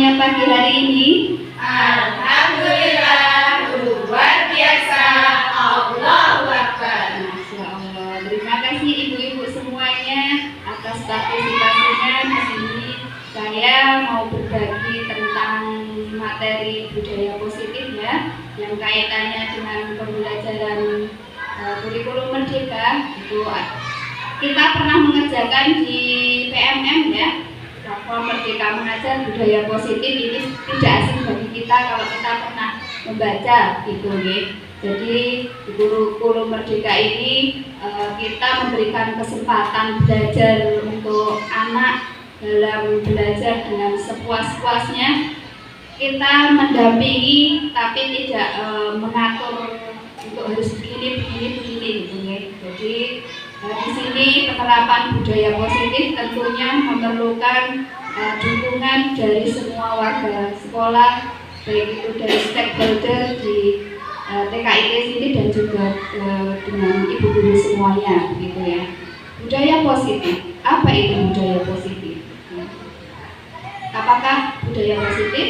semuanya pagi hari ini? Alhamdulillah, luar biasa. Allahu Akbar. Masya Allah. Terima kasih ibu-ibu semuanya atas partisipasinya di sini. Saya mau berbagi tentang materi budaya positif ya, yang kaitannya dengan pembelajaran kurikulum merdeka. Itu kita pernah mengerjakan di PMM ya. Platform Merdeka Mengajar Budaya Positif ini tidak asing bagi kita kalau kita pernah membaca gitu ya. Jadi di kurikulum merdeka ini kita memberikan kesempatan belajar untuk anak dalam belajar dengan sepuas-puasnya. Kita mendampingi tapi tidak mengatur untuk harus begini gitu ya. Jadi di sini penerapan budaya positif tentunya memerlukan dukungan dari semua warga sekolah, baik itu dari stakeholder di TKIT sini dan juga dengan ibu guru semuanya, gitu ya. Budaya positif, apa itu budaya positif? Apakah budaya positif?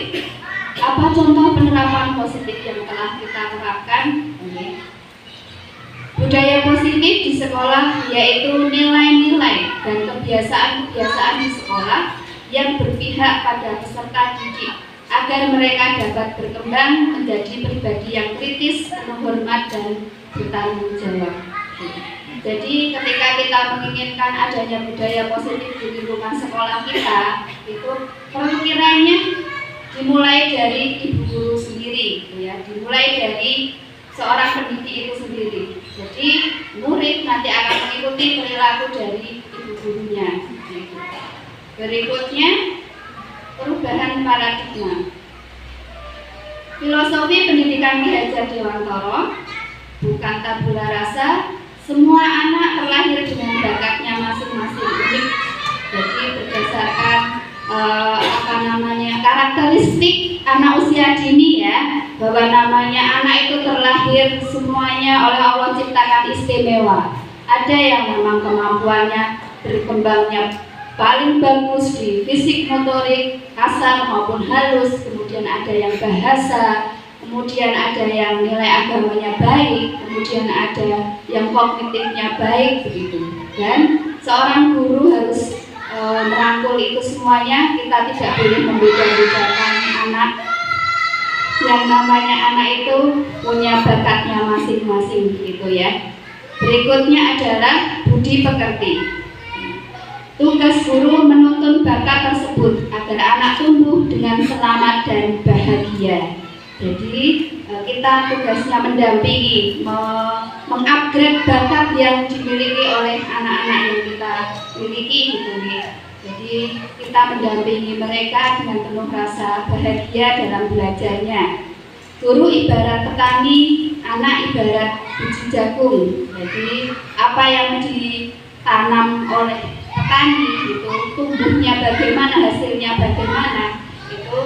Apa contoh penerapan positif yang telah kita terapkan? Budaya positif di sekolah yaitu nilai-nilai dan kebiasaan-kebiasaan di sekolah yang berpihak pada peserta didik agar mereka dapat berkembang menjadi pribadi yang kritis, penuh hormat dan bertanggung jawab. Jadi ketika kita menginginkan adanya budaya positif di lingkungan sekolah kita, itu perkiranya dimulai dari ibu guru sendiri, ya, dimulai dari seorang pendidik itu sendiri. Jadi murid nanti akan mengikuti perilaku dari ibu gurunya. Berikutnya perubahan paradigma. Filosofi pendidikan Ki Hajar Dewantara bukan tabula rasa. Semua anak terlahir dengan bakatnya masing-masing unik. Jadi berdasarkan karakteristik anak usia dini ya, bahwa namanya anak itu terlahir semuanya oleh Allah ciptakan istimewa. Ada yang memang kemampuannya berkembangnya paling bagus di fisik motorik kasar maupun halus, kemudian ada yang bahasa, kemudian ada yang nilai agamanya baik, kemudian ada yang kognitifnya baik begitu. Dan seorang guru harus merangkul itu semuanya. Kita tidak boleh membeda-bedakan anak. Yang namanya anak itu punya bakatnya masing-masing gitu ya. Berikutnya adalah budi pekerti. Tugas guru menuntun bakat tersebut agar anak tumbuh dengan selamat dan bahagia. Jadi kita tugasnya mendampingi, mengupgrade bakat yang dimiliki oleh anak-anak yang kita miliki gitu nih. Jadi kita mendampingi mereka dengan penuh rasa bahagia dalam belajarnya. Guru ibarat petani, anak ibarat biji jagung. Jadi apa yang ditanam oleh petani itu tumbuhnya bagaimana, hasilnya bagaimana, itu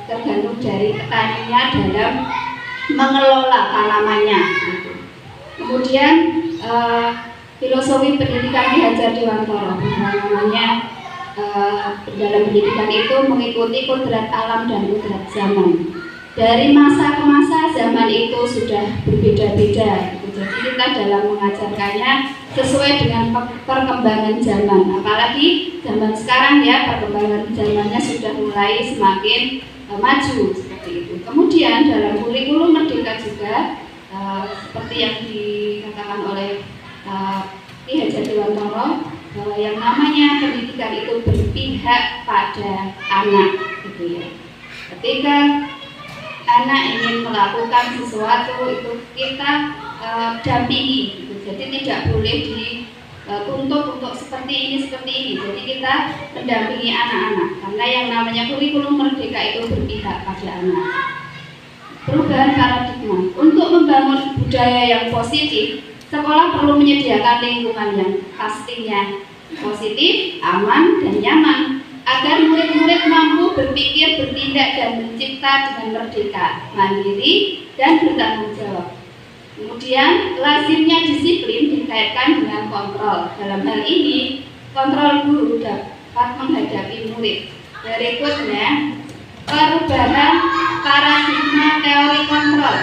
tergantung dari petaninya dalam mengelola tanamannya. Kemudian filosofi pendidikan Ki Hajar Dewantara, namanya dalam pendidikan itu mengikuti kodrat alam dan kodrat zaman. Dari masa ke masa zaman itu sudah berbeda-beda. Jadi kita dalam mengajarkannya sesuai dengan perkembangan zaman. Apalagi zaman sekarang ya, perkembangan zamannya sudah mulai semakin maju seperti itu. Kemudian dalam kurikulum merdeka juga seperti yang dikatakan oleh Ki Hajar Dewantara, bahwa yang namanya pendidikan itu berpihak pada anak gitu ya. Ketika anak ingin melakukan sesuatu itu kita dampingi gitu. Jadi tidak boleh dituntut untuk seperti ini. Jadi kita mendampingi anak-anak karena yang namanya kurikulum merdeka itu berpihak pada anak. Perubahan paradigma. Untuk membangun budaya yang positif, sekolah perlu menyediakan lingkungan yang pastinya positif, aman, dan nyaman agar murid-murid mampu berpikir, bertindak, dan mencipta dengan merdeka, mandiri, dan bertanggung jawab. Kemudian lazimnya disiplin dikaitkan dengan kontrol. Dalam hal ini, kontrol guru dapat menghadapi murid. Berikutnya, perubahan paradigma teori kontrol.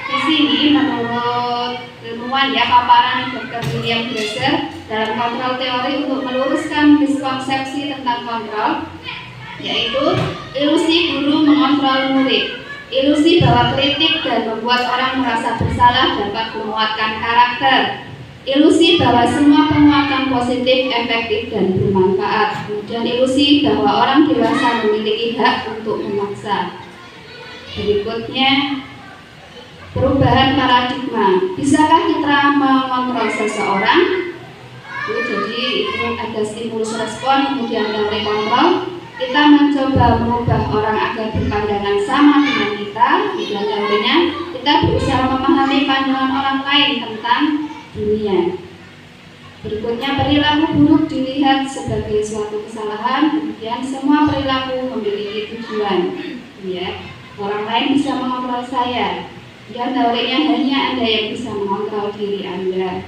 Di sini menurut ilmuwan ya, paparan Dr. William Glaser dalam kontrol teori untuk meluruskan miskonsepsi tentang kontrol, yaitu ilusi guru mengontrol murid, ilusi bahwa kritik dan membuat orang merasa bersalah dapat menguatkan karakter, ilusi bahwa semua penguatan positif, efektif, dan bermanfaat, kemudian ilusi bahwa orang dewasa memiliki hak untuk memaksa. Berikutnya, perubahan paradigma. Bisakah kita mengontrol seseorang? Jadi itu ada stimulus respon, kemudian teori kontrol. Kita mencoba mengubah orang agar berpandangan sama dengan kita. Kemudian teorinya, kita berusaha memahami pandangan orang lain tentang dunia. Berikutnya, perilaku buruk dilihat sebagai suatu kesalahan. Kemudian semua perilaku memiliki tujuan. Ya, orang lain bisa mengontrol saya. Dan teorinya, hanya Anda yang bisa mengontrol diri Anda.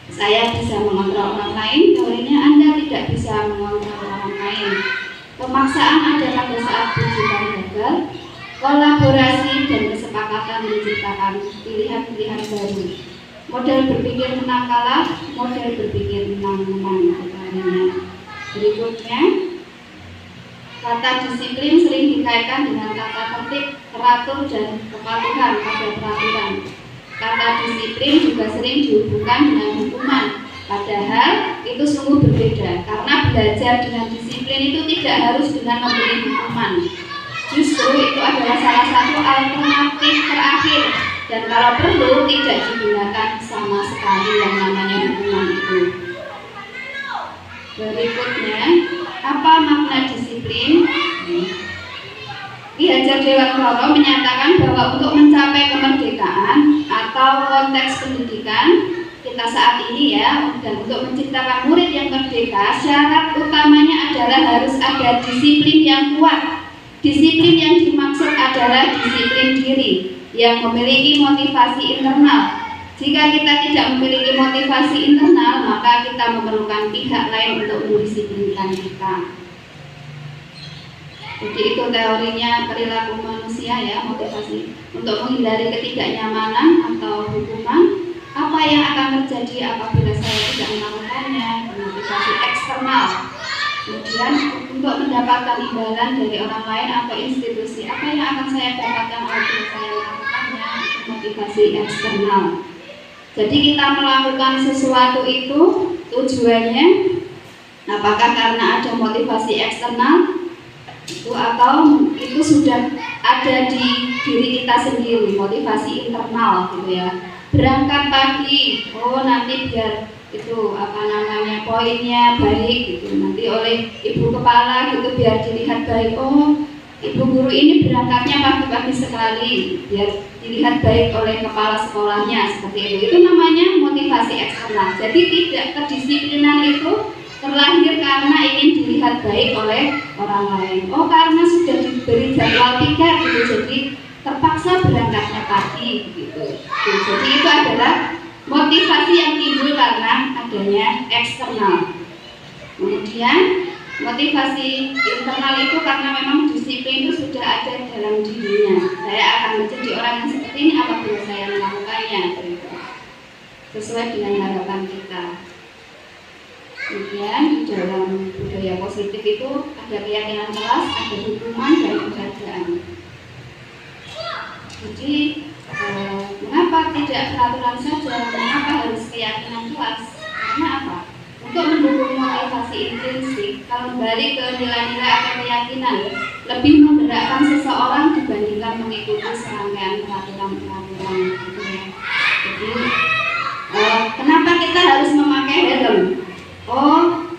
Saya bisa mengontrol orang lain, teorinya Anda tidak bisa mengontrol orang lain. Pemaksaan ada pada saat tujuan gagal. Kolaborasi dan kesepakatan menciptakan pilihan-pilihan baru. Model berpikir menang kalah, model berpikir menang menang. Berikutnya, kata disiplin sering dikaitkan dengan kata tertib, teratur, dan kepatuhan pada peraturan. Kata disiplin juga sering dihubungkan dengan hukuman, padahal itu sungguh berbeda, karena belajar dengan disiplin itu tidak harus dengan memberi hukuman. Justru itu adalah salah satu alternatif terakhir, dan kalau perlu tidak digunakan sama sekali yang namanya hukuman itu. Berikutnya, apa makna disiplin? Ki Hajar Dewantara menyatakan bahwa untuk mencapai kemerdekaan atau konteks pendidikan kita saat ini ya, dan untuk menciptakan murid yang merdeka, syarat utamanya adalah harus ada disiplin yang kuat. Disiplin yang dimaksud adalah disiplin diri yang memiliki motivasi internal. Jika kita tidak memiliki motivasi internal, maka kita memerlukan pihak lain untuk mendisiplinkan kita. Jadi itu teorinya perilaku manusia ya, motivasi untuk menghindari ketidaknyamanan atau hukuman. Apa yang akan terjadi apabila saya tidak melakukannya? Motivasi eksternal. Kemudian untuk mendapatkan imbalan dari orang lain atau institusi, apa yang akan saya dapatkan apabila saya melakukannya? Motivasi eksternal. Jadi kita melakukan sesuatu itu tujuannya apakah karena ada motivasi eksternal itu atau itu sudah ada di diri kita sendiri, motivasi internal gitu ya. Berangkat pagi, oh nanti biar itu apa namanya poinnya baik gitu, nanti oleh ibu kepala gitu biar dilihat baik, oh ibu guru ini berangkatnya pagi-pagi sekali biar dilihat baik oleh kepala sekolahnya, seperti itu namanya motivasi eksternal. Jadi tidak kedisiplinan itu terlahir karena ingin dilihat baik oleh orang lain. Oh karena sudah diberi jadwal tiket gitu, jadi terpaksa berangkatnya pagi gitu. Jadi itu adalah motivasi yang timbul karena adanya eksternal. Kemudian motivasi internal itu karena memang disiplin itu sudah ada dalam dirinya. Saya akan menjadi orang yang seperti ini apabila saya melakukannya, sesuai dengan harapan kita. Kemudian di dalam budaya positif itu ada keyakinan kelas, ada hukuman dan penjagaan. Jadi mengapa tidak peraturan saja? Mengapa harus keyakinan kelas? Karena apa? Untuk mendukung motivasi intrinsik, kalau kembali ke nilai-nilai atau keyakinan, lebih menggerakkan seseorang dibandingkan mengikuti serangkaian peraturan-peraturan gitu ya. Jadi kenapa kita harus memakai helm? Oh,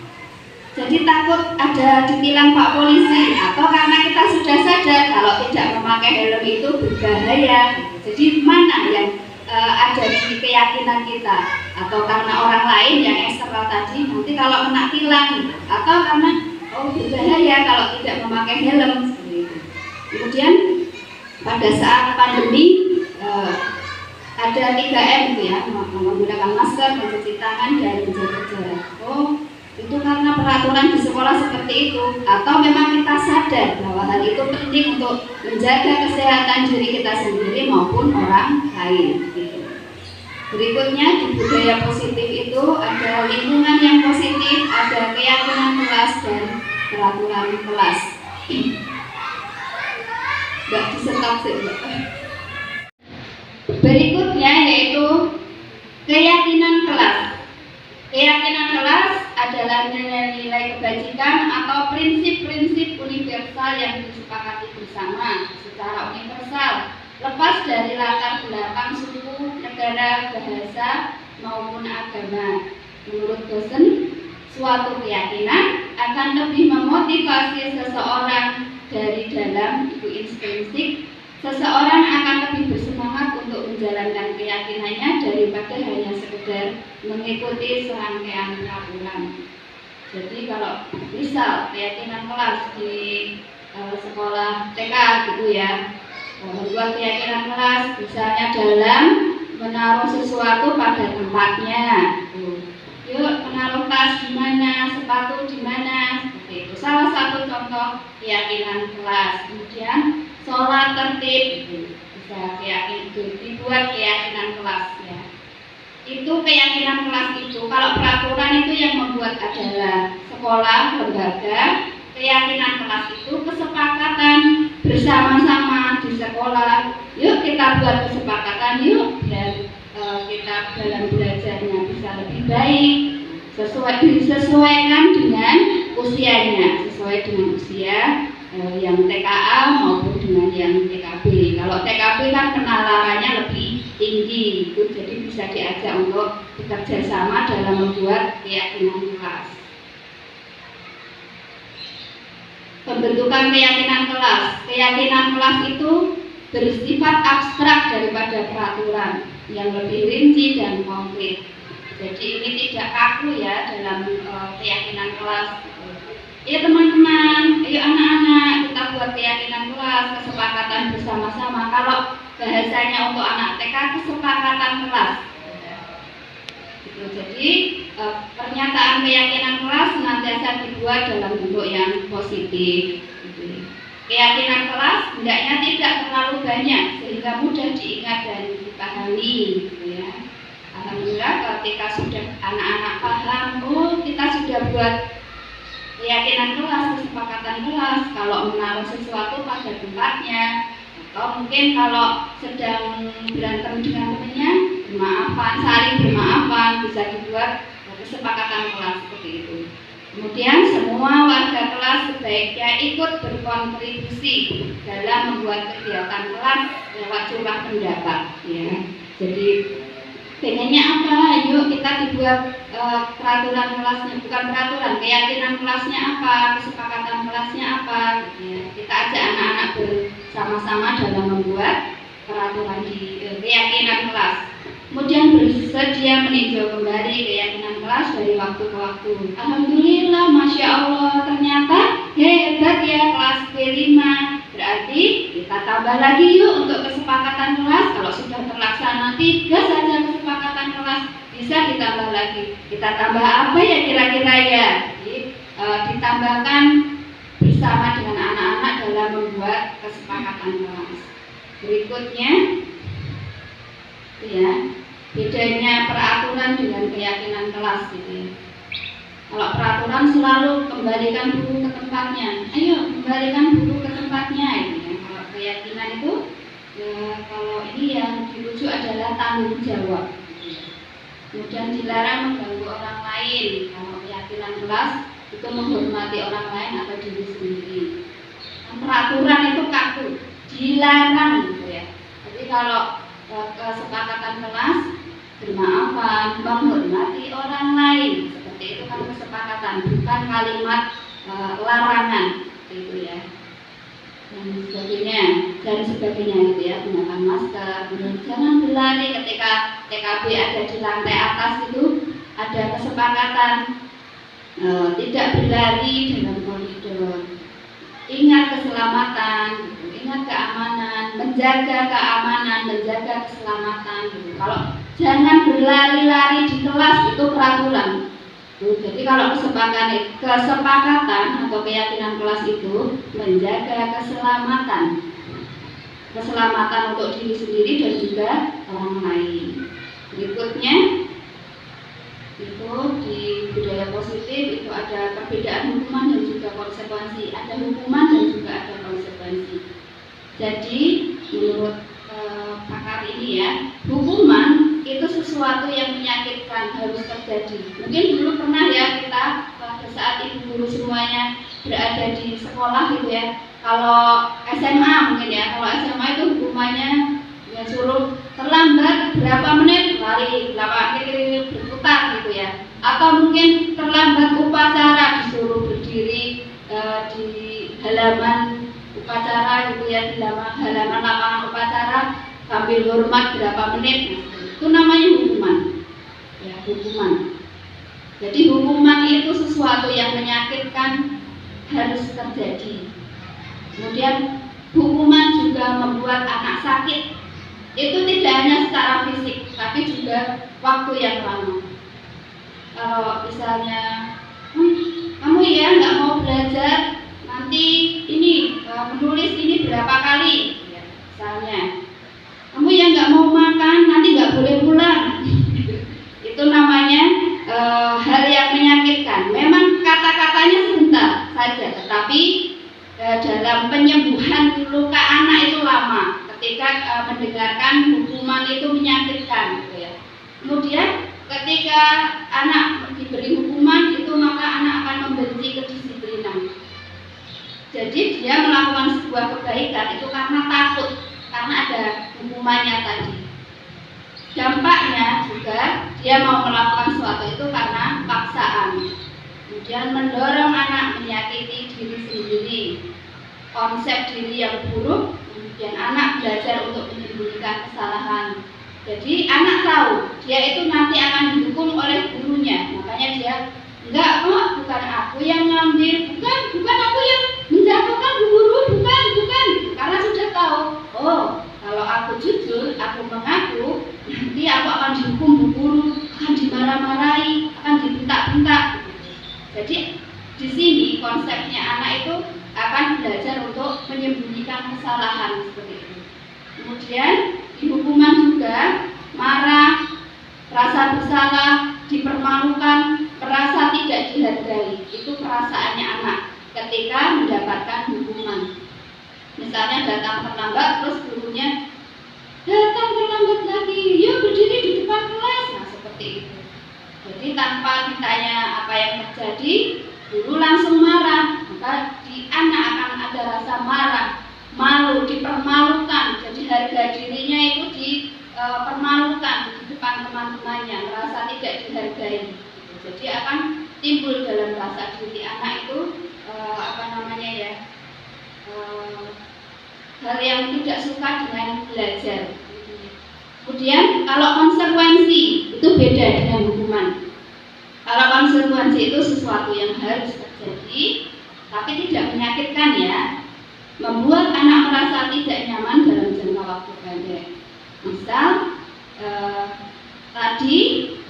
jadi takut ada ditilang Pak Polisi, atau karena kita sudah sadar kalau tidak memakai helm itu berbahaya. Jadi mana yang ada di keyakinan kita, atau karena orang lain yang eksternal tadi nanti kalau kena tilang, atau karena oh berbahaya kalau tidak memakai helm seperti itu. Kemudian pada saat pandemi ada 3M itu ya, menggunakan masker, mencuci tangan, dan menjaga jarak. Oh, itu karena peraturan di sekolah seperti seperti itu, atau memang kita sadar bahwa hal itu penting untuk menjaga kesehatan diri kita sendiri maupun orang lain. Gitu. Berikutnya di budaya positif itu ada lingkungan yang positif, ada keyakinan kelas dan peraturan kelas. Enggak disetop sih. Berikutnya yaitu keyakinan kelas. Keyakinan kelas adalah nilai-nilai kebajikan atau prinsip-prinsip universal yang disepakati bersama secara universal, lepas dari latar belakang suku, negara, bahasa, maupun agama. Menurut Dosen, suatu keyakinan akan lebih memotivasi seseorang dari dalam itu intrinsik. Seseorang akan lebih bersemangat untuk menjalankan keyakinannya daripada hanya sekedar mengikuti serangkaian peraturan. Jadi kalau misal keyakinan kelas di sekolah TK gitu ya, membuat keyakinan kelas misalnya dalam menaruh sesuatu pada tempatnya. Yuk menaruh tas di mana, sepatu di mana, seperti itu. Salah satu contoh keyakinan kelas. Kemudian sholat tertib, bisa dibuat keyakinan kelas ya. Itu keyakinan kelas itu. Kalau peraturan itu yang membuat adalah sekolah, lembaga. Keyakinan kelas itu kesepakatan bersama-sama di sekolah. Yuk kita buat kesepakatan yuk biar kita dalam belajarnya bisa lebih baik. Disesuaikan dengan usianya, sesuai dengan usia yang TKA maupun dengan yang TKB. Kalau TKB kan penalarannya lebih tinggi, itu jadi bisa diajak untuk bekerja sama dalam membuat keyakinan kelas. Pembentukan keyakinan kelas. Keyakinan kelas itu bersifat abstrak daripada peraturan yang lebih rinci dan konkret. Jadi ini tidak kaku ya dalam keyakinan kelas. Ya teman-teman, ayo anak-anak kita buat keyakinan kelas, kesepakatan bersama-sama. Kalau bahasanya untuk anak TK kesepakatan kelas. Gitu. Jadi pernyataan keyakinan kelas senantiasa dibuat dalam bentuk yang positif. Gitu. Keyakinan kelas hendaknya tidak terlalu banyak sehingga mudah diingat dan dipahami. Gitu ya. Alhamdulillah ketika sudah anak-anak paham, oh kita sudah buat keyakinan kelas, kesepakatan kelas, kalau menaruh sesuatu pada tempatnya, atau mungkin kalau sedang berantem dengan temannya, bermaafan, saling bermaafan, bisa dibuat kesepakatan kelas seperti itu. Kemudian semua warga kelas sebaiknya ikut berkontribusi dalam membuat kegiatan kelas lewat curah pendapat. Ya. Jadi pengennya apa? Yuk kita dibuat peraturan kelasnya, bukan peraturan, keyakinan kelasnya apa, kesepakatan kelasnya apa. Ya, kita ajak anak-anak bersama-sama dalam membuat peraturan di keyakinan kelas. Kemudian bersedia meninjau kembali keyakinan kelas dari waktu ke waktu. Alhamdulillah, Masya Allah, ternyata hebat ya kelas B5. Berarti kita tambah lagi yuk untuk kesepakatan kelas. Kalau sudah terlaksana 3 saja kesepakatan kelas, bisa ditambah lagi. Kita tambah apa ya kira-kira ya? Jadi, ditambahkan bersama dengan anak-anak dalam membuat kesepakatan kelas. Berikutnya, ya, bedanya peraturan dengan keyakinan kelas gitu ya. Kalau peraturan selalu kembalikan buku ke tempatnya, ayo kembalikan buku ke tempatnya gitu ya. Kalau keyakinan itu kalau ini yang dirujuk adalah tanggung jawab. Kemudian dilarang mengganggu orang lain. Kalau keyakinan kelas itu menghormati orang lain atau diri sendiri. Peraturan itu kaku, dilarang gitu ya. Jadi kalau kesepakatan kelas bermaafan, menghormati orang lain, seperti itu kan kesepakatan, bukan kalimat larangan, itu ya. Dan sebagainya gitu ya, gunakan masker, jangan berlari ketika TKB ada di lantai atas itu ada kesepakatan tidak berlari dalam koridor. Ingat keselamatan, gitu. Ingat keamanan, menjaga keamanan, menjaga keselamatan. Gitu. Kalau jangan berlari-lari di kelas itu peraturan. Jadi kalau kesepakatan atau keyakinan kelas itu menjaga keselamatan untuk diri sendiri dan juga orang lain. Berikutnya itu di budaya positif itu ada perbedaan hukuman dan juga konsekuensi. Ada hukuman dan juga ada konsekuensi. Jadi menurut pakar ini ya, hukuman itu sesuatu yang menyakitkan harus terjadi. Mungkin dulu pernah ya kita pada saat ibu guru semuanya berada di sekolah gitu ya. Kalau SMA mungkin ya, kalau SMA itu hukumannya ya suruh terlambat berapa menit lari berputar gitu ya. Atau mungkin terlambat upacara disuruh berdiri di halaman upacara gitu ya, di halaman lapangan upacara sambil hormat berapa menit. Itu namanya hukuman. Ya, hukuman. Jadi hukuman itu sesuatu yang menyakitkan harus terjadi. Kemudian hukuman juga membuat anak sakit. Itu tidak hanya secara fisik, tapi juga waktu yang lama. Kalau misalnya kamu ya nggak mau belajar, nanti ini menulis ini berapa kali, misalnya. Kamu yang nggak mau makan, nanti nggak boleh pulang. Itu namanya hal yang menyakitkan. Memang kata-katanya sebentar saja, tetapi dalam penyembuhan luka anak itu lama. Ketika mendengarkan hukuman itu menyakitkan, gitu ya. Kemudian ketika anak diberi hukuman itu maka anak akan membenci kedisiplinan. Jadi dia melakukan sebuah kebaikan itu karena takut, karena ada hukumannya tadi. Dampaknya juga dia mau melakukan sesuatu itu karena paksaan. Kemudian mendorong anak menyakiti diri sendiri, konsep diri yang buruk. Kemudian anak belajar untuk menyembunyikan kesalahan. Jadi anak tahu dia itu nanti akan dihukum oleh gurunya. Makanya dia enggak kok, bukan aku yang ngambil, bukan aku yang menjatuhkan guru, bukan. Karena sudah tahu, oh kalau aku jujur, aku mengaku, nanti aku akan dihukum bu guru, akan dimarah-marahi, akan dibentak-bentak. Jadi di sini konsepnya anak itu akan belajar untuk menyembunyikan kesalahan seperti itu. Kemudian di hukuman juga marah, rasa bersalah, dipermalukan, merasa tidak dihargai. Itu perasaannya anak ketika mendapatkan hukuman. Misalnya datang terlambat, terus gurunya datang terlambat lagi, yuk berdiri di depan kelas. Nah seperti itu. Jadi tanpa ditanya apa yang terjadi, guru langsung marah. Maka di anak akan ada rasa marah, malu, dipermalukan. Jadi harga dirinya itu dipermalukan di depan teman-temannya, merasa tidak dihargai. Jadi akan timbul dalam rasa diri anak itu hal yang tidak suka dengan belajar. Kemudian kalau konsekuensi itu beda dengan hukuman. Kalau konsekuensi itu sesuatu yang harus terjadi, tapi tidak menyakitkan ya, membuat anak merasa tidak nyaman dalam jangka waktu pendek. Misal tadi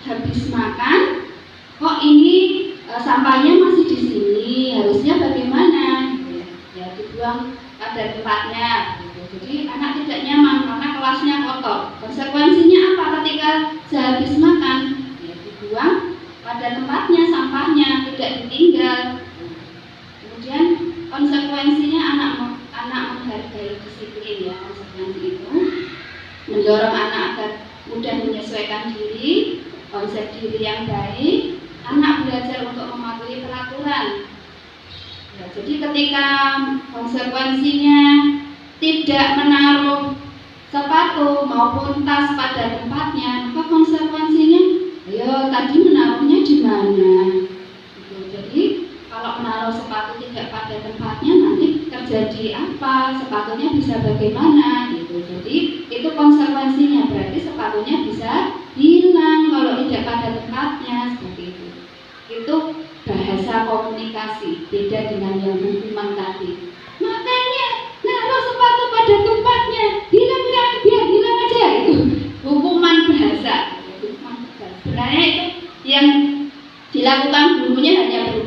habis makan, kok ini sampahnya masih di sini, harusnya bagaimana? Ya dibuang pada tempatnya. Jadi anak tidak nyaman karena kelasnya kotor. Konsekuensinya apa ketika sehabis makan? Ya dibuang pada tempatnya sampahnya, tidak ditinggal. Kemudian konsekuensinya anak menghargai disiplin ya. Konsekuensi itu mendorong anak agar mudah menyesuaikan diri, konsep diri yang baik. Anak belajar untuk mematuhi peraturan. Ya, jadi ketika konsekuensinya tidak menaruh sepatu maupun tas pada tempatnya, maka konsekuensinya, ayo tadi menaruhnya di mana? Gitu. Jadi kalau menaruh sepatu tidak pada tempatnya, nanti terjadi apa? Sepatunya bisa bagaimana? Gitu. Jadi itu konsekuensinya, berarti sepatunya bisa hilang kalau tidak pada tempatnya, seperti itu. Itu bahasa komunikasi, beda dengan yang hukuman tadi. Makanya naruh sepatu pada tempatnya, hilang aja, itu hukuman bahasa. Sebenarnya itu yang dilakukan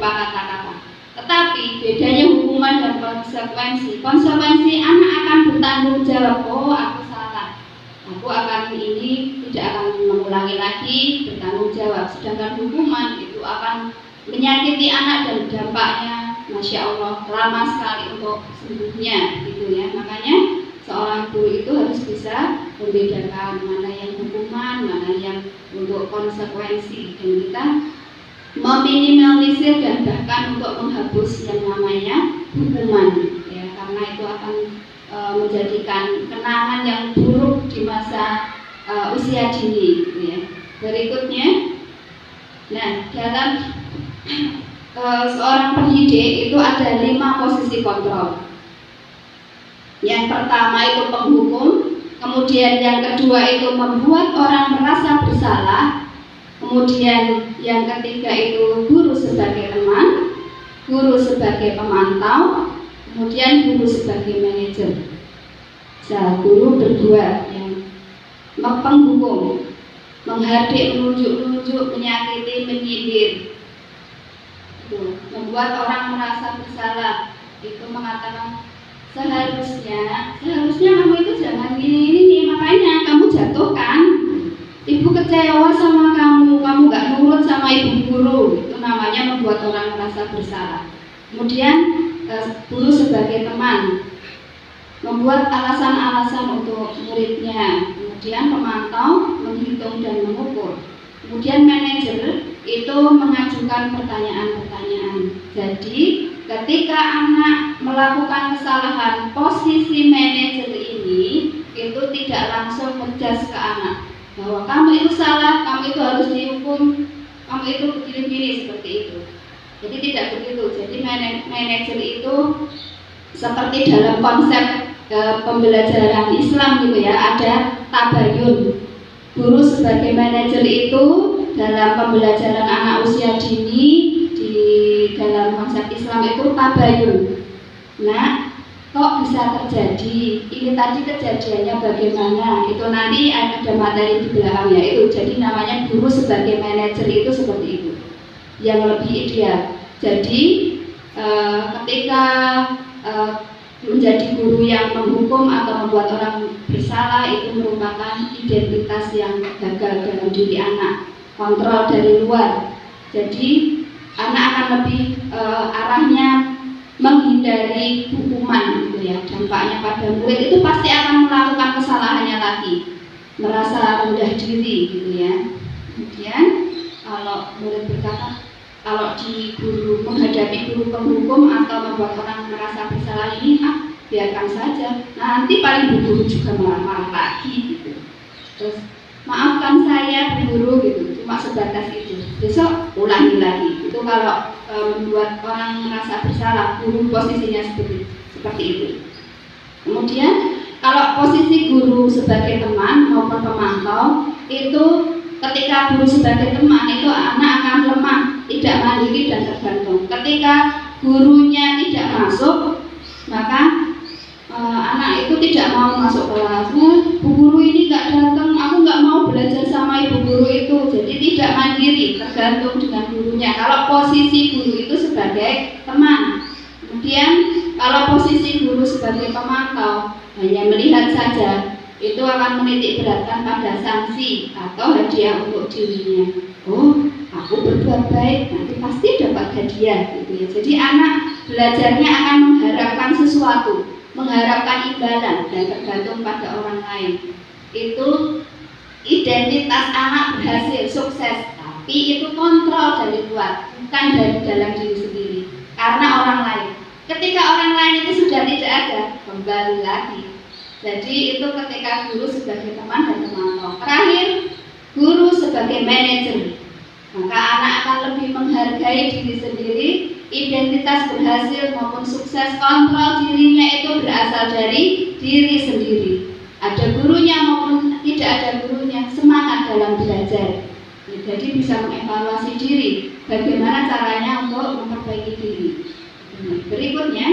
berupa kata-kata. Tetapi bedanya hukuman dan konsekuensi. Konsekuensi anak akan bertanggung jawab. Oh, aku salah. Aku akan ini tidak akan mengulangi lagi, bertanggung jawab. Sedangkan hukuman itu akan menyakiti anak dan dampaknya, masya Allah, lama sekali untuk sembuhnya, gitu ya. Makanya seorang guru itu harus bisa membedakan mana yang hukuman, mana yang untuk konsekuensi, dan kita meminimalisir dan bahkan untuk menghapus yang namanya hukuman, ya, karena itu akan menjadikan kenangan yang buruk di masa usia dini, gitu ya. Berikutnya, nah dalam seorang pendidik itu ada 5 posisi kontrol. Yang pertama itu penghukum, kemudian yang kedua itu membuat orang merasa bersalah, kemudian yang ketiga itu guru sebagai teman, guru sebagai pemantau, kemudian guru sebagai manajer. Guru berdua, yang penghukum, menghardik, menunjuk-nunjuk, menyakiti, menyindir, membuat orang merasa bersalah, itu mengatakan seharusnya kamu itu jangan gini, makanya kamu jatuhkan, ibu kecewa sama kamu gak nurut sama ibu guru, itu namanya membuat orang merasa bersalah. Kemudian guru sebagai teman, membuat alasan-alasan untuk muridnya. Kemudian pemantau, menghitung dan mengukur. Kemudian manajer itu mengajukan pertanyaan-pertanyaan. Jadi ketika anak melakukan kesalahan, posisi manajer ini itu tidak langsung menjudge ke anak bahwa kamu itu salah, kamu itu harus dihukum, kamu itu begini-begini, seperti itu. Jadi tidak begitu. Jadi manajer itu seperti dalam konsep pembelajaran Islam gitu ya, ada tabayun. Guru sebagai manajer itu dalam pembelajaran anak usia dini di dalam konsep Islam itu tabayun. Nah, kok bisa terjadi? Ini tadi kejadiannya bagaimana? Itu nanti ada materi di belakang ya itu. Jadi namanya guru sebagai manajer itu seperti itu, yang lebih ideal. Jadi ketika menjadi guru yang menghukum atau membuat orang bersalah itu merupakan identitas yang gagal dalam diri anak, kontrol dari luar. Jadi anak akan lebih arahnya menghindari hukuman, gitu ya. Dampaknya pada murid itu pasti akan melakukan kesalahannya lagi, merasa rendah diri, gitu ya. Kemudian kalau murid berkata, kalau di guru menghadapi guru penghukum atau membuat orang merasa bersalah ini, biarkan saja, nanti paling guru juga marah lagi, gitu. Terus maafkan saya guru, gitu, cuma sebatas itu. Besok ulangi lagi. Itu kalau membuat orang merasa bersalah, guru posisinya seperti itu. Kemudian kalau posisi guru sebagai teman maupun pemantau itu, ketika guru sebagai teman itu anak akan lemah, tidak mandiri dan tergantung. Ketika gurunya tidak masuk, maka anak itu tidak mau masuk kelas. Bu guru ini nggak datang, aku nggak mau belajar sama ibu guru itu. Jadi tidak mandiri, tergantung dengan gurunya. Kalau posisi guru itu sebagai teman. Kemudian kalau posisi guru sebagai pemantau, hanya melihat saja, itu akan menitik beratkan pada sanksi atau hadiah untuk dirinya. Oh, aku berbuat baik, nanti pasti dapat hadiah, gitu ya. Jadi anak belajarnya akan mengharapkan sesuatu, mengharapkan imbalan dan tergantung pada orang lain. Itu identitas anak berhasil, sukses, tapi itu kontrol dari luar, bukan dari dalam diri sendiri. Karena orang lain. Ketika orang lain itu sudah tidak ada, kembali lagi. Jadi itu ketika guru sebagai teman dan pemantau. Terakhir, guru sebagai manajer. Maka anak akan lebih menghargai diri sendiri, identitas berhasil maupun sukses, kontrol dirinya itu berasal dari diri sendiri. Ada gurunya maupun tidak ada gurunya, semangat dalam belajar. Jadi bisa mengevaluasi diri, bagaimana caranya untuk memperbaiki diri. Berikutnya,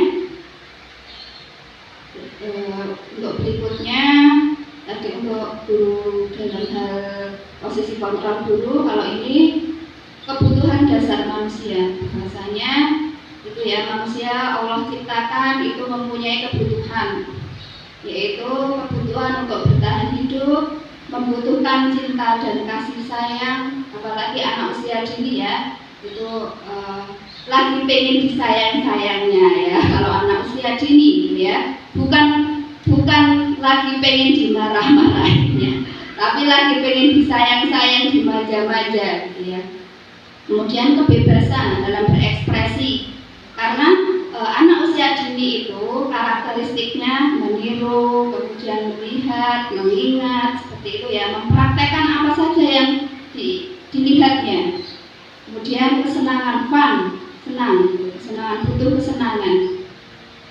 tadi untuk guru dalam hal posisi kontrol guru, kalau ini kebutuhan dasar manusia. Bahasanya ya, manusia Allah ciptakan itu mempunyai kebutuhan, yaitu kebutuhan untuk bertahan hidup, membutuhkan cinta dan kasih sayang, apalagi anak usia dini ya, itu lagi pengen disayang-sayangnya ya. Kalau anak usia dini ya, bukan lagi pengen dimarah-marahinnya, tapi lagi pengen disayang-sayang, dimanja-manja gitu ya. Kemudian kebebasan dalam berekspresi, karena anak usia dini itu karakteristiknya meniru, kemudian melihat, mengingat, seperti itu ya, mempraktekkan apa saja yang dilihatnya. Kemudian kesenangan, fun, senang, kesenangan, butuh kesenangan.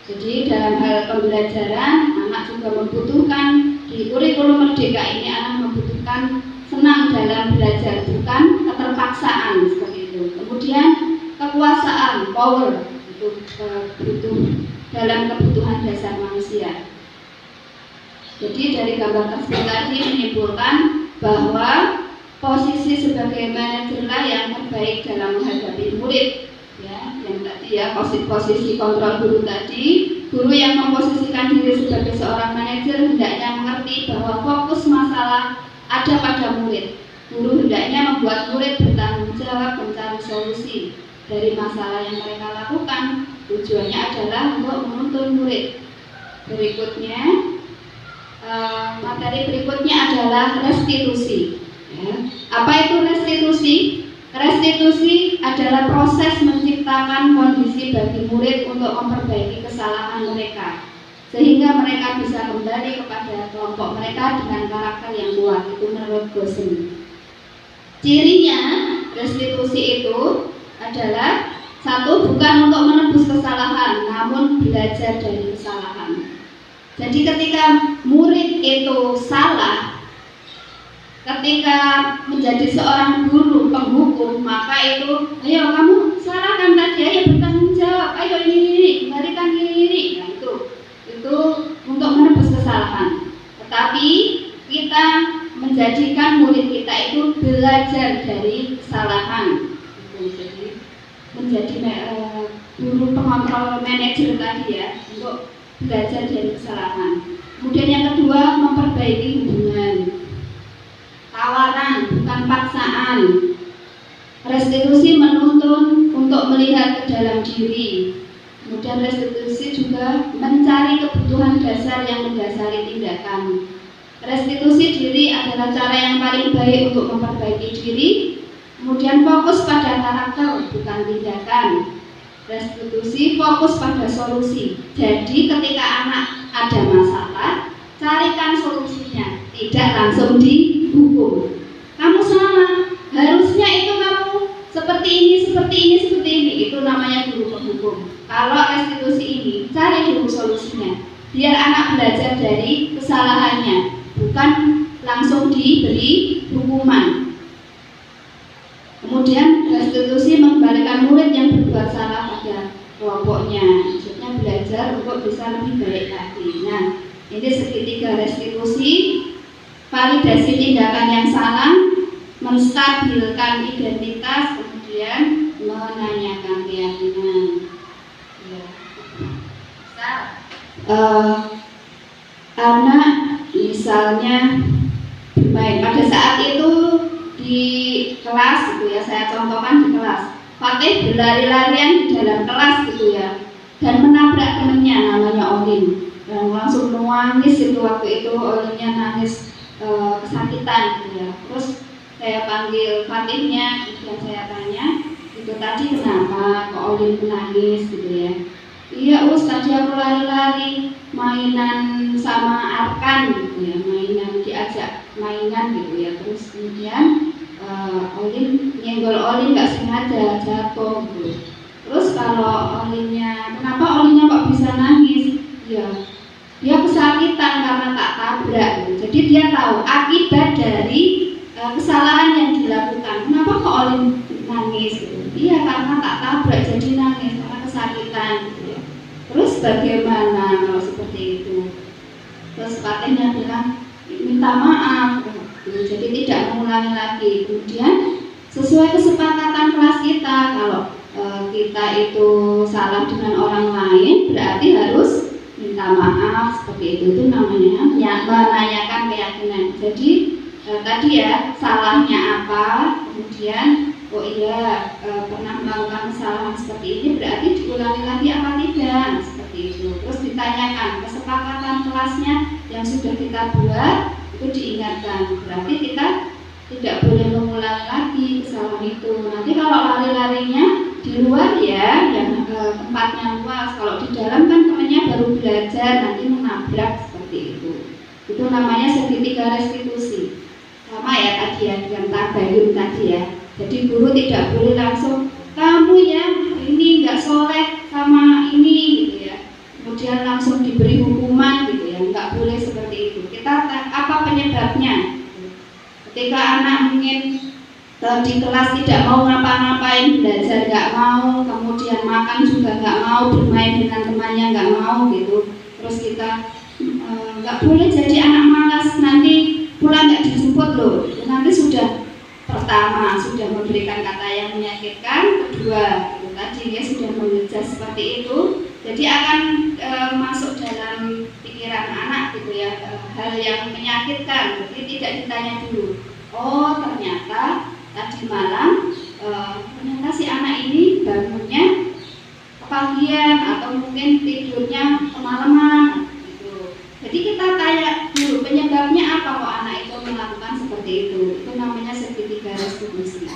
Jadi dalam hal pembelajaran, anak juga membutuhkan, di kurikulum merdeka ini anak membutuhkan senang dalam belajar, bukan keterpaksaan seperti itu. Kemudian kekuasaan, power, itu butuh dalam kebutuhan dasar manusia. Jadi dari gambar tersebut tadi menyimpulkan bahwa posisi sebagai manajer lah yang terbaik dalam menghadapi murid. Ya, yang tadi ya, posisi kontrol guru tadi, guru yang memposisikan diri sebagai seorang manajer hendaknya mengerti bahwa fokus masalah ada pada murid. Guru hendaknya membuat murid bertanggung jawab mencari solusi dari masalah yang mereka lakukan. Tujuannya adalah untuk menuntun murid. Berikutnya, materi berikutnya adalah restitusi. Ya. Apa itu restitusi? Restitusi adalah proses menciptakan kondisi bagi murid untuk memperbaiki kesalahan mereka, sehingga mereka bisa kembali kepada kelompok mereka dengan karakter yang kuat. Itu menurut Gosen. Cirinya restitusi itu adalah satu, bukan untuk menebus kesalahan, namun belajar dari kesalahan. Jadi ketika murid itu salah, ketika menjadi seorang guru penghukum, maka itu, ayo kamu salah kan tadi, ayo bertanggung jawab, ayo ini, kembalikan ini. Nah itu untuk menebus kesalahan. Tetapi kita menjadikan murid kita itu belajar dari kesalahan. Jadi menjadi guru pengontrol manajer tadi ya, untuk belajar dari kesalahan. Kemudian yang kedua, memperbaiki hubungan. Tawaran, bukan paksaan. Restitusi menuntun untuk melihat ke dalam diri. Kemudian restitusi juga mencari kebutuhan dasar yang mendasari tindakan. Restitusi diri adalah cara yang paling baik untuk memperbaiki diri. Kemudian fokus pada karakter, bukan tindakan. Restitusi fokus pada solusi. Jadi ketika anak ada masalah, carikan solusinya, tidak langsung dihukum. Kamu salah, harusnya itu kamu seperti ini, itu namanya guru penghukum. Kalau restitusi ini, cari dulu solusinya, biar anak belajar dari kesalahannya, bukan langsung diberi hukuman. Kemudian restitusi mengembalikan murid yang berbuat salah pada kelompoknya, maksudnya belajar untuk bisa lebih baik lagi. Nah, ini segitiga restitusi, validasi tindakan yang salah, menstabilkan identitas, kemudian menanyakan keyakinan. Anak misalnya bermain pada saat itu di kelas gitu ya, saya contohkan di kelas, Fatih berlari-larian di dalam kelas gitu ya, dan menabrak temennya namanya Olin, dan langsung nangis itu waktu itu. Olinnya nangis kesakitan gitu ya. Terus saya panggil Fatihnya, kemudian saya tanya, itu tadi kenapa kok Olin menangis gitu ya. Iya Us, tadi aku lari-lari mainan sama Arkan gitu ya, mainan diajak mainan gitu ya. Terus kemudian Olin nyenggol Olin nggak sengaja jatuh gitu. Terus kalau Olinnya, kenapa Olinnya kok bisa nangis? Ya dia kesakitan karena tak tabrak gitu. Jadi dia tahu akibat dari kesalahan yang dilakukan. Kenapa kok Olin nangis gitu? Iya karena tak tabrak jadi nangis karena kesakitan gitu ya. Terus bagaimana kalau seperti itu? Terus Fatihnya bilang minta maaf gitu. Jadi tidak mengulangi lagi. Kemudian sesuai kesepakatan kelas kita, kalau kita itu salah dengan orang lain, berarti harus minta maaf seperti itu namanya menanyakan keyakinan. Jadi tadi ya salahnya apa, kemudian oh iya pernah melakukan kesalahan seperti ini, berarti diulangi lagi apa tidak, seperti itu. Terus ditanyakan kesepakatan kelasnya yang sudah kita buat itu diingatkan, berarti kita tidak boleh mengulangi lagi kesalahan itu. Nanti kalau lari-larinya di luar ya, yang tempatnya luas. Kalau di dalam kan temannya baru belajar, nanti menabrak seperti itu. Itu namanya segitiga restitusi. Sama ya tadi ya dengan tabayun tadi ya. Jadi guru tidak boleh langsung kamu ya ini nggak soleh sama ini gitu ya. Kemudian langsung diberi hukuman gitu ya. Nggak boleh seperti itu. Kita apa penyebabnya? Ketika anak mungkin di kelas tidak mau ngapa-ngapain, belajar nggak mau, kemudian makan juga nggak mau, bermain dengan temannya nggak mau gitu. Terus kita nggak boleh jadi anak malas, nanti pulang nggak dijemput loh. Nanti sudah pertama sudah memberikan kata yang menyakitkan, kedua itu tadi ya sudah mengejar seperti itu, jadi akan masuk dalam pikiran anak gitu ya, hal yang menyakitkan. Jadi tidak ditanya dulu, oh ternyata tadi malam ternyata si anak ini bangunnya kepagian atau mungkin tidurnya kemalaman gitu. Jadi kita tanya dulu penyebabnya apa kok anak itu melakukan seperti itu. Itu namanya segitiga restitusi.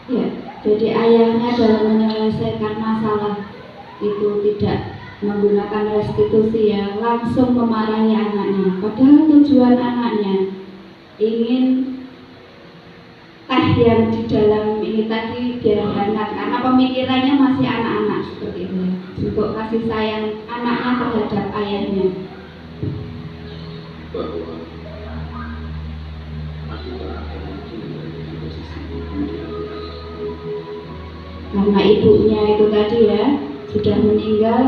Ya, jadi ayahnya dalam menyelesaikan masalah itu tidak menggunakan restitusi ya, langsung memarahi anaknya. Padahal tujuan anaknya ingin teh yang di dalam ini tadi biar hangat, karena pemikirannya masih anak-anak seperti itu ya, untuk kasih sayang anaknya terhadap ayahnya. Bahwa aku tak akan mungkin berada di posisi ibu yang karena ibunya itu tadi ya sudah meninggal,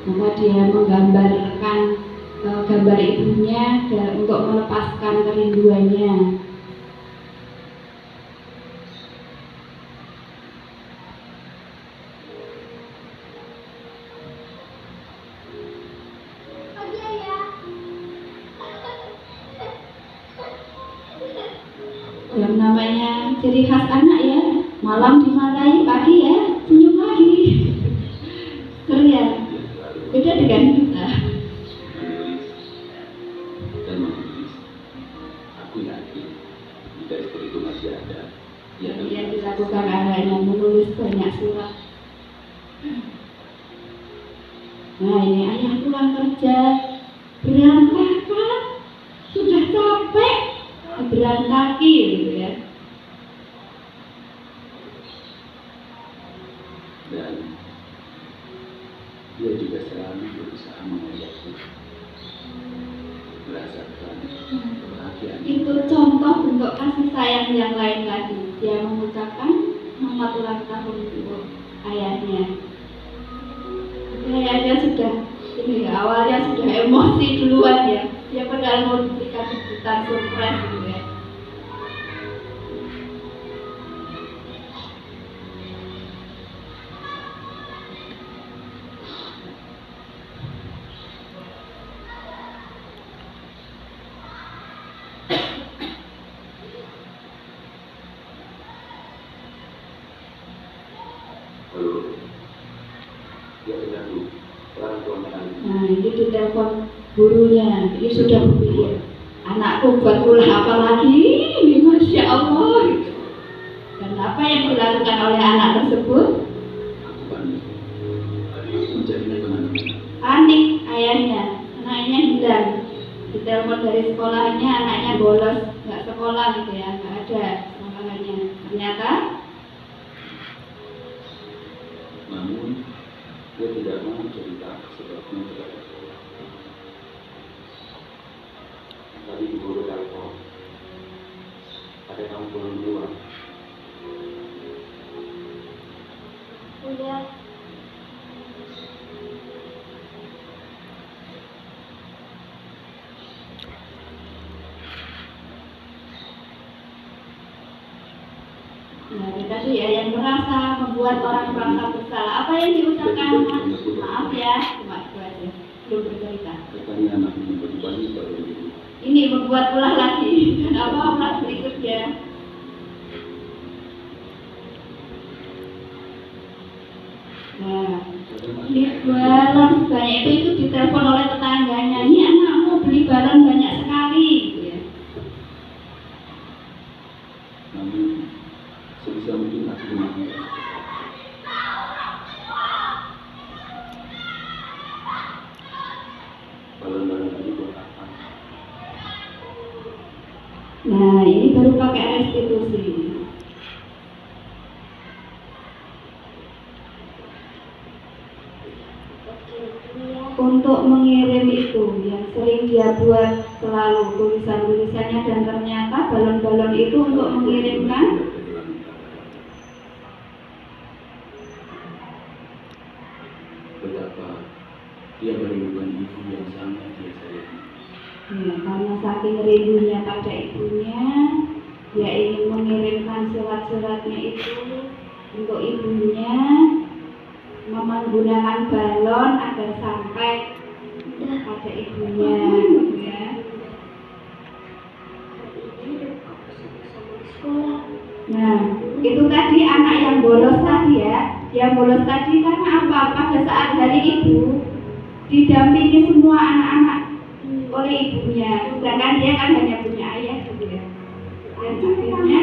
maka dia menggambarkan gambar ibunya untuk melepaskan kerinduannya. Yang namanya ciri khas anak ya, malam dimarahi, pagi ya senyum lagi. Keren, beda dengan kita. dan menulis. Aku yakin jika istri itu masih ada, Yang dilakukan anaknya menulis banyak surat. Nah ini ayah pulang kerja, berangkat kan, sudah capek, berjalan kaki gitu ya. dan dia juga selalu berusaha mengajakku merasakan kebahagiaan. Itu contoh bentuk kasih sayang yang lain lagi. Dia mengucapkan selamat ulang tahun untuk ayahnya. Ayahnya sudah ini ya, awalnya sudah emosi duluan ya. Dia padahal mau diberikan kejutan surprise gitu ya. Lalu dia menyatu orang tua menangis. Nah ini ditelepon gurunya, ini sudah berpikir anak anakku buat ulah apa lagi ini, Masya Allah gitu. Dan apa yang dilakukan oleh anak tersebut? Aku panik. Mencarinya kemana? Panik ayahnya, anaknya hilang. Ditelepon dari sekolahnya, anaknya bolos, nggak sekolah gitu ya, nggak ada sekolahannya. Ternyata Namun dia tidak mau cerita sebabnya kepada saya. Tadi di guru telepon, ada kamu pulang duluan. udah nah, tadi ya yang merasa membuat orang merasa bersalah. Apa yang diucapkan? Maaf ya, cuma itu aja. Belum bercerita. Katanya anaknya bagi-bagi pada diri. Ini membuat ulah lagi. Dan apa ulah berikutnya? Nah, ini balon banyak itu ditelepon oleh tetangganya. Ini anakmu beli balon banyak sekali, gitu ya. Namun sebisa mungkin aku menangis. Balon-balon tadi buat apa? Nah, ini baru pakai restitusi. Untuk mengirim itu yang sering dia buat selalu tulisan-tulisannya, dan ternyata balon-balon itu untuk mengirimkan Betapa dia merindukan ibu yang sangat dia sayangi. ya, karena saking rindunya pada ibunya, dia ingin mengirimkan surat-suratnya itu untuk ibunya, menggunakan balon agar sampai pada ibunya, gitu ya. Nah, itu tadi anak yang bolos tadi ya. Yang bolos tadi karena apa? Pada saat hari ibu didampingi semua anak-anak oleh ibunya, sedangkan dia kan hanya punya ayah gitu ya. Dan akhirnya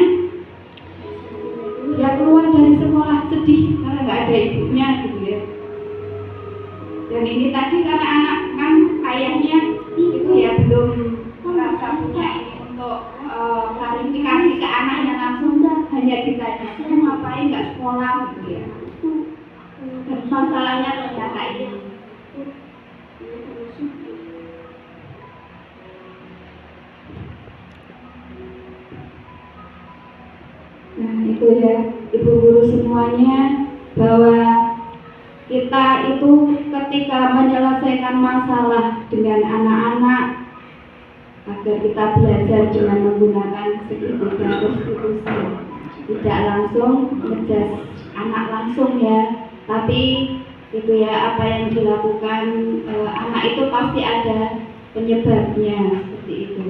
dia keluar dari sekolah sedih karena nggak ada ibunya gitu ya. Dan ini tadi karena anak kan ayahnya itu ya belum merasa punya ini untuk klarifikasi ke anaknya, langsung hanya ditanya, "Kamu ngapain nggak sekolah?" gitu ya. Dan masalahnya ternyata ini. Nah itu ya ibu guru semuanya, bahwa kita itu ketika menyelesaikan masalah dengan anak-anak, agar kita belajar dengan menggunakan segitiga restitusi, tidak langsung ngejudge anak langsung ya, tapi itu ya apa yang dilakukan anak itu pasti ada penyebabnya seperti itu.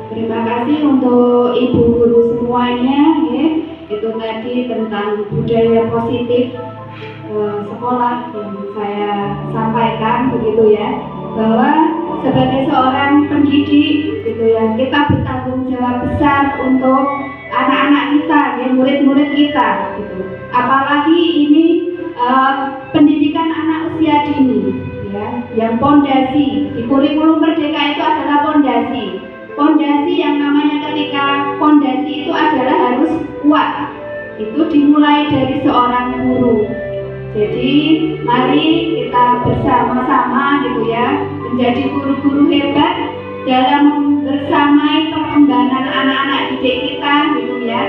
Terima kasih untuk ibu guru semuanya ya. Itu tadi tentang budaya positif sekolah yang saya sampaikan begitu ya, bahwa sebagai seorang pendidik gitu ya, kita bertanggung jawab besar untuk anak-anak kita ya, murid-murid kita gitu. Apalagi ini pendidikan anak usia dini ya, yang pondasi di kurikulum Merdeka itu adalah pondasi. Pondasi yang namanya ketika pondasi itu adalah harus kuat. Itu dimulai dari seorang guru. Jadi mari kita bersama-sama gitu ya, menjadi guru-guru hebat dalam bersamai perkembangan anak-anak didik kita gitu ya,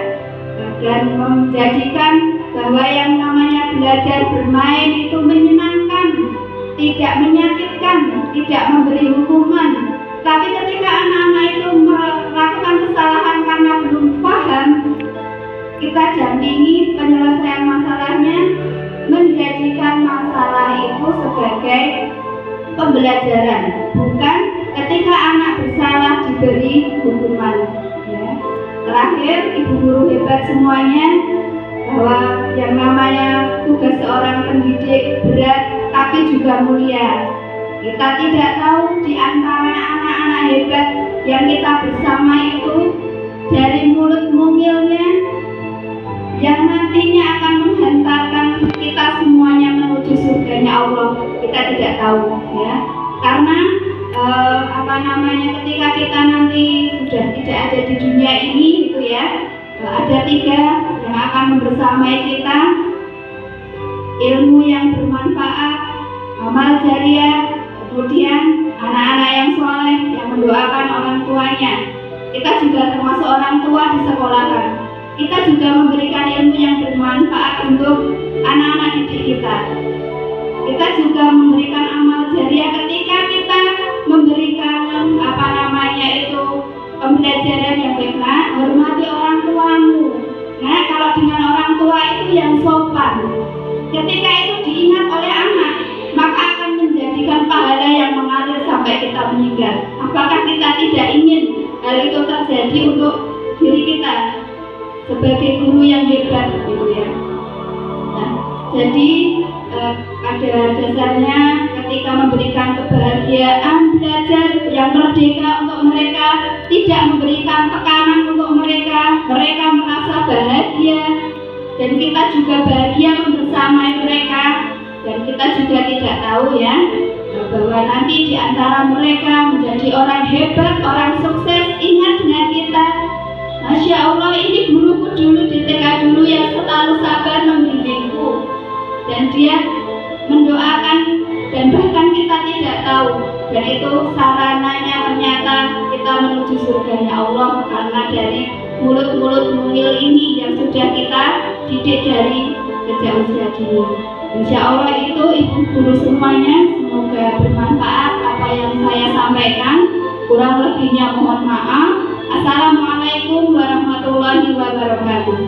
dan menjadikan bahwa yang namanya belajar bermain itu menyenangkan, tidak menyakitkan, tidak memberi hukuman. Tapi ketika anak-anak itu melakukan kesalahan karena belum paham, kita dampingi penyelesaian masalahnya, menjadikan masalah itu sebagai pembelajaran, bukan ketika anak bersalah diberi hukuman. Terakhir, ibu guru hebat semuanya, bahwa yang namanya tugas seorang pendidik berat tapi juga mulia. Kita tidak tahu di antara anak-anak hebat yang kita bersama itu, dari mulut mungilnya yang nantinya akan menghantarkan kita semuanya menuju surganya Allah, kita tidak tahu ya. Karena ketika kita nanti sudah tidak ada di dunia ini gitu ya, ada 3 yang akan membersamai kita: ilmu yang bermanfaat, amal jariah, kemudian anak-anak yang soleh yang mendoakan orang tuanya. Kita juga termasuk orang tua di sekolahan. Kita juga memberikan ilmu yang bermanfaat untuk anak-anak didik kita. Kita juga memberikan amal jariah ketika kita memberikan pembelajaran yang benar. Hormati orang tuamu. Nah, kalau dengan orang tua itu yang sopan, ketika itu diingat oleh anak, maka akan menjadikan pahala yang mengalir sampai kita meninggal. Apakah kita tidak ingin hal itu terjadi untuk diri kita sebagai guru yang hebat gitu ya. Nah, jadi pada dasarnya ketika memberikan kebahagiaan belajar yang merdeka untuk mereka, tidak memberikan tekanan untuk mereka, mereka merasa bahagia dan kita juga bahagia membersamai mereka. Dan kita juga tidak tahu ya, bahwa nanti di antara mereka menjadi orang hebat, orang sukses. Ingat dengan kita, Masya Allah, ini guruku dulu di TK dulu yang selalu sabar membimbingku, dan dia mendoakan, dan bahkan kita tidak tahu, dan itu sarananya ternyata kita menuju surganya Allah karena dari mulut-mulut mungil ini yang sudah kita didik dari sejak usia dini. Insya Allah itu ibu guru semuanya, semoga bermanfaat apa yang saya sampaikan. Kurang lebihnya mohon maaf. Assalamualaikum warahmatullahi wabarakatuh.